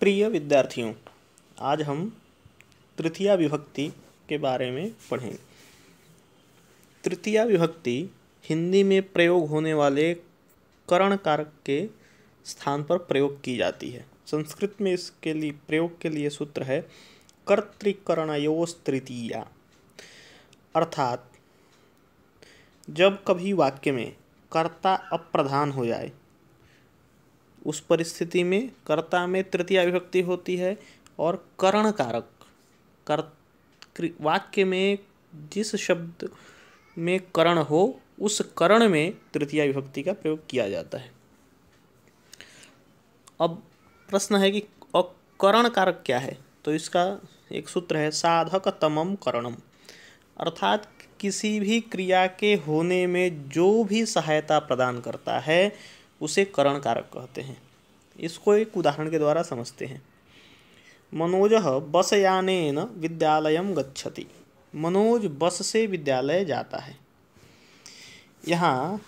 प्रिय विद्यार्थियों, आज हम तृतीया विभक्ति के बारे में पढ़ेंगे। तृतीया विभक्ति हिंदी में प्रयोग होने वाले करण कारक के स्थान पर प्रयोग की जाती है। संस्कृत में इसके लिए प्रयोग के लिए सूत्र है कर्तृकरणयोस्तृतीया, अर्थात जब कभी वाक्य में कर्ता अप्रधान हो जाए उस परिस्थिति में कर्ता में तृतीया विभक्ति होती है और करण कारक वाक्य में जिस शब्द में करण हो उस करण में तृतीया विभक्ति का प्रयोग किया जाता है। अब प्रश्न है कि करण कारक क्या है, तो इसका एक सूत्र है साधकतमं करणम, अर्थात किसी भी क्रिया के होने में जो भी सहायता प्रदान करता है उसे करण कारक कहते हैं। इसको एक उदाहरण के द्वारा समझते हैं। मनोजः बसयानेन विद्यालयं गच्छति। मनोज बस से विद्यालय जाता है। यहाँ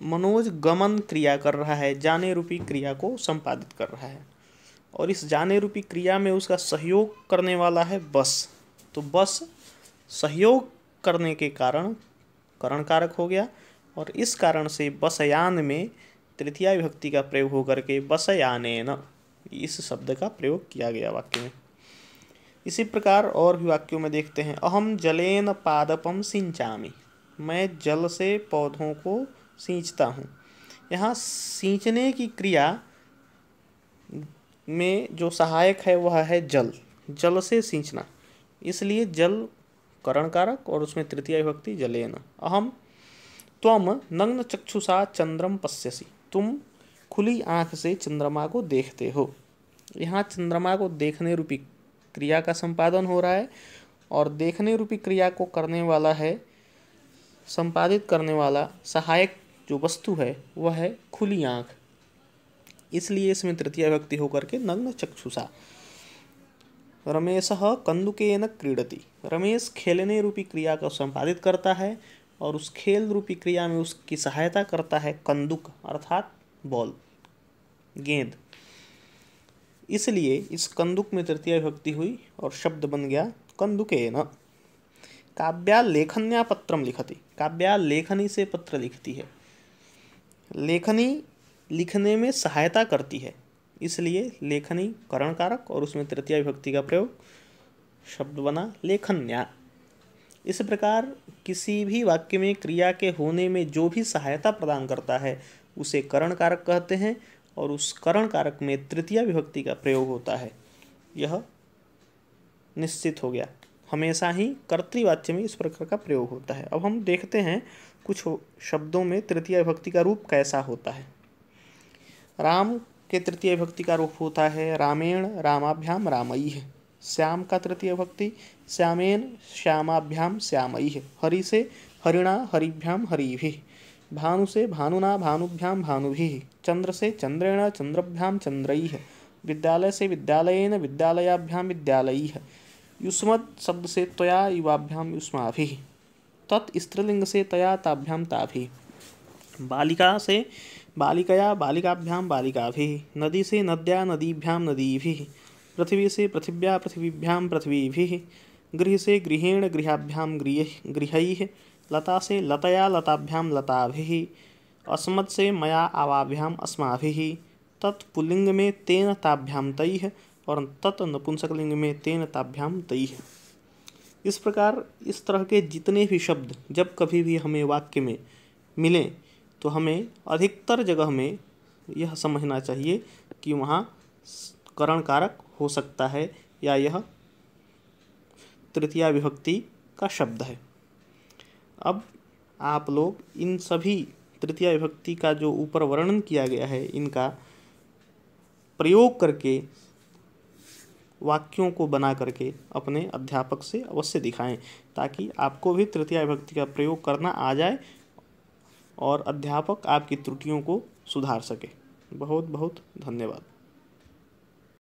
मनोज गमन क्रिया कर रहा है, जाने रूपी क्रिया को संपादित कर रहा है, और इस जाने रूपी क्रिया में उसका सहयोग करने वाला है बस। तो बस सहयोग करने के कारण करण कारक हो गया, और इस कारण से बसयान में तृतीया विभक्ति का प्रयोग होकर के बसयानेन इस शब्द का प्रयोग किया गया वाक्य में। इसी प्रकार और भी वाक्यों में देखते हैं। अहम जलेन पादपम सिंचामि, मैं जल से पौधों को सींचता हूँ। यहाँ सींचने की क्रिया में जो सहायक है वह है जल, जल से सींचना, इसलिए जल करण कारक और उसमें तृतीया विभक्ति जलेन। अहम त्वम नग्न चक्षुषा चंद्रम पश्यसि, तुम खुली आँख से चंद्रमा को देखते हो। यहाँ चंद्रमा को देखने रूपी क्रिया का संपादन हो रहा है, और देखने रूपी क्रिया को करने वाला है, संपादित करने वाला सहायक जो वस्तु है वह है खुली आँख, इसलिए इसमें तृतीया विभक्ति होकर के नग्न चक्षुषा। रमेशः कंदुकेन क्रीडति, रमेश खेलने रूपी क्रिया को संपादित करता है और उस खेल रूपी क्रिया में उसकी सहायता करता है कंदुक, अर्थात बॉल, गेंद, इसलिए इस कंदुक में तृतीया विभक्ति हुई और शब्द बन गया कंदुकेन। काव्या लेखन्या पत्रम लिखति, काव्या लेखनी से पत्र लिखती है। लेखनी लिखने में सहायता करती है, इसलिए लेखनी करण कारक और उसमें तृतीया विभक्ति का प्रयोग, शब्द बना लेखन्या। इस प्रकार किसी भी वाक्य में क्रिया के होने में जो भी सहायता प्रदान करता है उसे करण कारक कहते हैं, और उस करण कारक में तृतीया विभक्ति का प्रयोग होता है। यह निश्चित हो गया। हमेशा ही कर्तृवाच्य में इस प्रकार का प्रयोग होता है। अब हम देखते हैं कुछ शब्दों में तृतीया विभक्ति का रूप कैसा होता है। राम के तृतीय विभक्ति का रूप होता है रामेण रामाभ्याम रामैः। श्याम का तृतीय विभक्ति श्यामेन श्यामाभ्याम श्यामैः। हरि से हरिणा हरिभ्याम हरिभिः। भानु से भानुना भानुभ्याम भानुभिः। चंद्र से चंद्रेण चंद्रभ्याम चंद्रैः। विद्यालय से विद्यालयेन विद्यालयाभ्याम विद्यालैः। युष्मत् शब्द से त्वया युवाभ्याम युष्माभिः। तत् स्त्रीलिंग से तया ताभ्याम ताभिः। बालिका से बालिकया बालिकाभ्याम बालिकाभिः। नदी से नद्या नदीभ्याम नदीभिः। पृथ्वी से पृथिव्या पृथिवीभ्याम पृथ्वीभिः। गृह से गृहेण गृहाभ्याम गृहैः। लता से लतया लताभ्याम लताभिः। अस्मत् से मया आवाभ्याम अस्माभिः। तत् पुल्लिंग में तेन ताभ्याम तैः, और तत् नपुंसकलिंग में तेन ताभ्याम तैः। इस प्रकार इस तरह के जितने भी शब्द जब कभी भी हमें वाक्य में मिलें तो हमें अधिकतर जगह में यह समझना चाहिए कि वहाँ करण कारक हो सकता है या यह तृतीया विभक्ति का शब्द है। अब आप लोग इन सभी तृतीया विभक्ति का जो ऊपर वर्णन किया गया है इनका प्रयोग करके वाक्यों को बना करके अपने अध्यापक से अवश्य दिखाएं, ताकि आपको भी तृतीया विभक्ति का प्रयोग करना आ जाए और अध्यापक आपकी त्रुटियों को सुधार सके। बहुत बहुत धन्यवाद।